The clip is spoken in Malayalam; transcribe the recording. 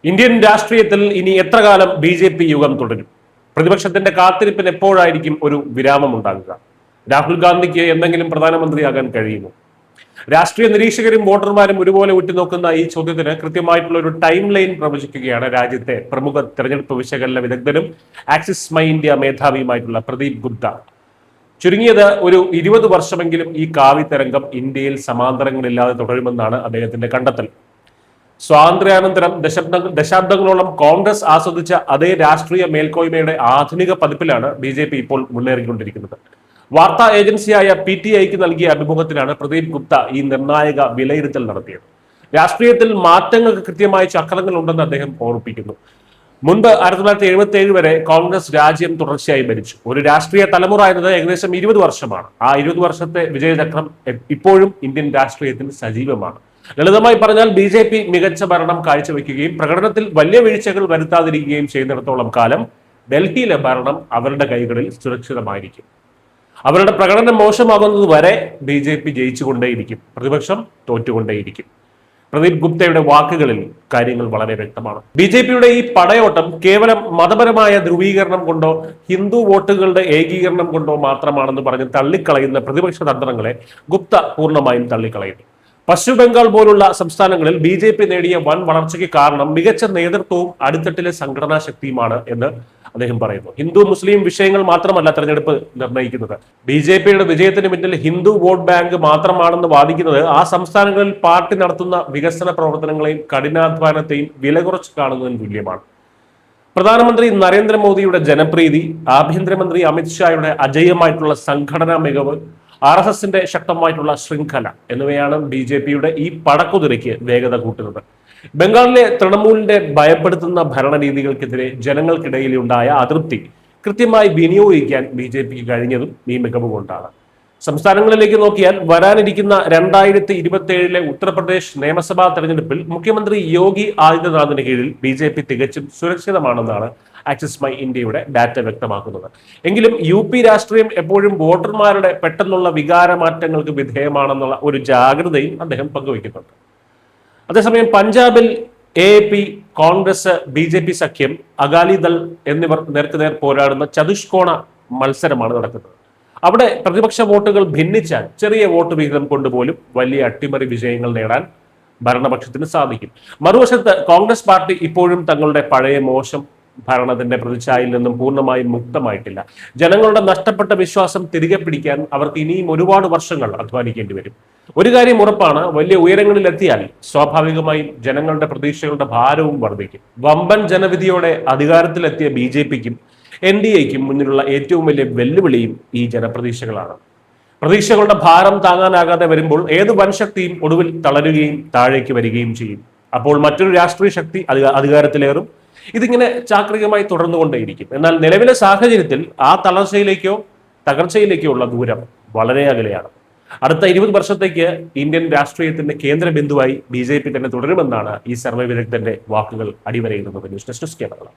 ഇന്ത്യൻ രാഷ്ട്രീയത്തിൽ ഇനി എത്ര കാലം ബി.ജെ.പി. യുഗം തുടരും? പ്രതിപക്ഷത്തിന്റെ കാത്തിരിപ്പിന് എപ്പോഴായിരിക്കും ഒരു വിരാമം ഉണ്ടാകുക? രാഹുൽ ഗാന്ധിക്ക് എന്തെങ്കിലും പ്രധാനമന്ത്രിയാകാൻ കഴിയുമോ? രാഷ്ട്രീയ നിരീക്ഷകരും വോട്ടർമാരും ഒരുപോലെ ഉറ്റുനോക്കുന്ന ഈ ചോദ്യത്തിന് കൃത്യമായിട്ടുള്ള ഒരു ടൈം ലൈൻ പ്രവചിക്കുകയാണ് രാജ്യത്തെ പ്രമുഖ തെരഞ്ഞെടുപ്പ് വിശകലന വിദഗ്ധനും ആക്സിസ് മൈ ഇന്ത്യ മേധാവിയുമായിട്ടുള്ള പ്രദീപ് ഗുപ്ത. ചുരുങ്ങിയത് ഒരു 20 വർഷമെങ്കിലും ഈ കാവ്യ തരംഗം ഇന്ത്യയിൽ സമാന്തരങ്ങളില്ലാതെ തുടരുമെന്നാണ് അദ്ദേഹത്തിന്റെ കണ്ടെത്തൽ. സ്വാതന്ത്ര്യാനന്തരം ദശാബ്ദങ്ങളോളം കോൺഗ്രസ് ആസ്വദിച്ച അതേ രാഷ്ട്രീയ മേൽക്കോയ്മയുടെ ആധുനിക പതിപ്പിലാണ് ബി.ജെ.പി. ഇപ്പോൾ മുന്നേറിക്കൊണ്ടിരിക്കുന്നത്. വാർത്താ ഏജൻസിയായ PTIക്ക് നൽകിയ അഭിമുഖത്തിലാണ് പ്രദീപ് ഗുപ്ത ഈ നിർണായക വിലയിരുത്തൽ നടത്തിയത്. രാഷ്ട്രീയത്തിൽ മാറ്റങ്ങൾക്ക് കൃത്യമായ ചക്രങ്ങൾ ഉണ്ടെന്ന് അദ്ദേഹം ഓർമ്മിപ്പിക്കുന്നു. മുൻപ് 1977 വരെ കോൺഗ്രസ് രാജ്യം തുടർച്ചയായി ഭരിച്ചു. ഒരു രാഷ്ട്രീയ തലമുറ എന്നത് ഏകദേശം 20 വർഷമാണ്. ആ 20 വർഷത്തെ വിജയചക്രം ഇപ്പോഴും ഇന്ത്യൻ രാഷ്ട്രീയത്തിൽ സജീവമാണ്. ലളിതമായി പറഞ്ഞാൽ ബി.ജെ.പി. മികച്ച ഭരണം കാഴ്ചവെക്കുകയും പ്രകടനത്തിൽ വലിയ വീഴ്ചകൾ വരുത്താതിരിക്കുകയും ചെയ്യുന്നിടത്തോളം കാലം ഡൽഹിയിലെ ഭരണം അവരുടെ കൈകളിൽ സുരക്ഷിതമായിരിക്കും. അവരുടെ പ്രകടനം മോശമാകുന്നത് വരെ ബി.ജെ.പി. ജയിച്ചുകൊണ്ടേയിരിക്കും, പ്രതിപക്ഷം തോറ്റുകൊണ്ടേയിരിക്കും. പ്രദീപ് ഗുപ്തയുടെ വാക്കുകളിൽ കാര്യങ്ങൾ വളരെ വ്യക്തമാണ്. ബി.ജെ.പിയുടെ ഈ പടയോട്ടം കേവലം മതപരമായ ധ്രുവീകരണം കൊണ്ടോ ഹിന്ദു വോട്ടുകളുടെ ഏകീകരണം കൊണ്ടോ മാത്രമാണെന്ന് പറഞ്ഞ് തള്ളിക്കളയുന്ന പ്രതിപക്ഷ തന്ത്രങ്ങളെ ഗുപ്ത പൂർണ്ണമായും തള്ളിക്കളയുന്നു. പശ്ചിമ ബംഗാൾ പോലുള്ള സംസ്ഥാനങ്ങളിൽ ബി.ജെ.പി. നേടിയ വൻ വളർച്ചയ്ക്ക് കാരണം മികച്ച നേതൃത്വവും അടിത്തട്ടിലെ സംഘടനാ ശക്തിയുമാണ് എന്ന് അദ്ദേഹം പറയുന്നു. ഹിന്ദു മുസ്ലിം വിഷയങ്ങൾ മാത്രമല്ല തെരഞ്ഞെടുപ്പ് നിർണ്ണയിക്കുന്നത്. ബി.ജെ.പിയുടെ വിജയത്തിന് പിന്നിൽ ഹിന്ദു വോട്ട് ബാങ്ക് മാത്രമാണെന്ന് വാദിക്കുന്നത് ആ സംസ്ഥാനങ്ങളിൽ പാർട്ടി നടത്തുന്ന വികസന പ്രവർത്തനങ്ങളെയും കഠിനാധ്വാനത്തെയും വില കുറച്ച് കാണുന്നതിന് തുല്യമാണ്. പ്രധാനമന്ത്രി നരേന്ദ്രമോദിയുടെ ജനപ്രീതി, ആഭ്യന്തരമന്ത്രി അമിത്ഷായുടെ അജയ്യമായിട്ടുള്ള സംഘടനാ മികവ്, RSSന്റെ ശക്തമായിട്ടുള്ള ശൃംഖല എന്നിവയാണ് ബി.ജെ.പിയുടെ ഈ പടക്കുതിരയ്ക്ക് വേഗത കൂട്ടുന്നത്. ബംഗാളിലെ തൃണമൂലിന്റെ ഭയപ്പെടുത്തുന്ന ഭരണരീതികൾക്കെതിരെ ജനങ്ങൾക്കിടയിലുണ്ടായ അതൃപ്തി കൃത്യമായി വിനിയോഗിക്കാൻ ബി.ജെ.പിക്ക് കഴിഞ്ഞതും ഈ മികവ് കൊണ്ടാണ്. സംസ്ഥാനങ്ങളിലേക്ക് നോക്കിയാൽ വരാനിരിക്കുന്ന 2027 ഉത്തർപ്രദേശ് നിയമസഭാ തെരഞ്ഞെടുപ്പിൽ മുഖ്യമന്ത്രി യോഗി ആദിത്യനാഥിന് കീഴിൽ ബി.ജെ.പി. തികച്ചും സുരക്ഷിതമാണെന്നാണ് ആക്സിസ് മൈ ഇന്ത്യയുടെ ഡാറ്റ വ്യക്തമാക്കുന്നത്. എങ്കിലും UP രാഷ്ട്രീയം എപ്പോഴും വോട്ടർമാരുടെ പെട്ടെന്നുള്ള വികാരമാറ്റങ്ങൾക്ക് വിധേയമാണെന്നുള്ള ഒരു ജാഗ്രതയും അദ്ദേഹം പങ്കുവയ്ക്കുന്നുണ്ട്. അതേസമയം പഞ്ചാബിൽ AAP, കോൺഗ്രസ്, ബി.ജെ.പി. സഖ്യം, അകാലിദൾ എന്നിവർ നേർക്കുനേർ പോരാടുന്ന ചതുഷ്കോണ മത്സരമാണ് നടക്കുന്നത്. അവിടെ പ്രതിപക്ഷ വോട്ടുകൾ ഭിന്നിച്ചാൽ ചെറിയ വോട്ട് വിഹിതം കൊണ്ടുപോലും വലിയ അട്ടിമറി വിജയങ്ങൾ നേടാൻ ഭരണപക്ഷത്തിന് സാധിക്കും. മറുവശത്ത് കോൺഗ്രസ് പാർട്ടി ഇപ്പോഴും തങ്ങളുടെ പഴയ മോശം ഭരണത്തിന്റെ പ്രതിച്ഛായയിൽ നിന്നും പൂർണ്ണമായും മുക്തമായിട്ടില്ല. ജനങ്ങളുടെ നഷ്ടപ്പെട്ട വിശ്വാസം തിരികെ പിടിക്കാൻ അവർക്ക് ഇനിയും ഒരുപാട് വർഷങ്ങൾ അധ്വാനിക്കേണ്ടി വരും. ഒരു കാര്യം ഉറപ്പാണ്, വലിയ ഉയരങ്ങളിൽ എത്തിയാൽ സ്വാഭാവികമായും ജനങ്ങളുടെ പ്രതീക്ഷകളുടെ ഭാരവും വർദ്ധിക്കും. വമ്പൻ ജനവിധിയോടെ അധികാരത്തിലെത്തിയ ബി.ജെ.പിക്കും NDAയ്ക്കും മുന്നിലുള്ള ഏറ്റവും വലിയ വെല്ലുവിളിയും ഈ ജനപ്രതീക്ഷകളാണ്. പ്രതീക്ഷകളുടെ ഭാരം താങ്ങാനാകാതെ വരുമ്പോൾ ഏത് വൻശക്തിയും ഒടുവിൽ തളരുകയും താഴേക്ക് വരികയും ചെയ്യും. അപ്പോൾ മറ്റൊരു രാഷ്ട്രീയ ശക്തി അധികാരത്തിലേറും. ഇതിങ്ങനെ ചാക്രികമായി തുടർന്നുകൊണ്ടേയിരിക്കും. എന്നാൽ നിലവിലെ സാഹചര്യത്തിൽ ആ തളർച്ചയിലേക്കോ തകർച്ചയിലേക്കോ ഉള്ള ദൂരം വളരെ അകലെയാണ്. അടുത്ത 20 വർഷത്തേക്ക് ഇന്ത്യൻ രാഷ്ട്രീയത്തിന്റെ കേന്ദ്ര ബിന്ദുവായി ബി.ജെ.പി. തന്നെ തുടരുമെന്നാണ് ഈ സർവേ വിദഗ്ധന്റെ വാക്കുകൾ അടിവരയിടുന്നത്. News desk Kerala.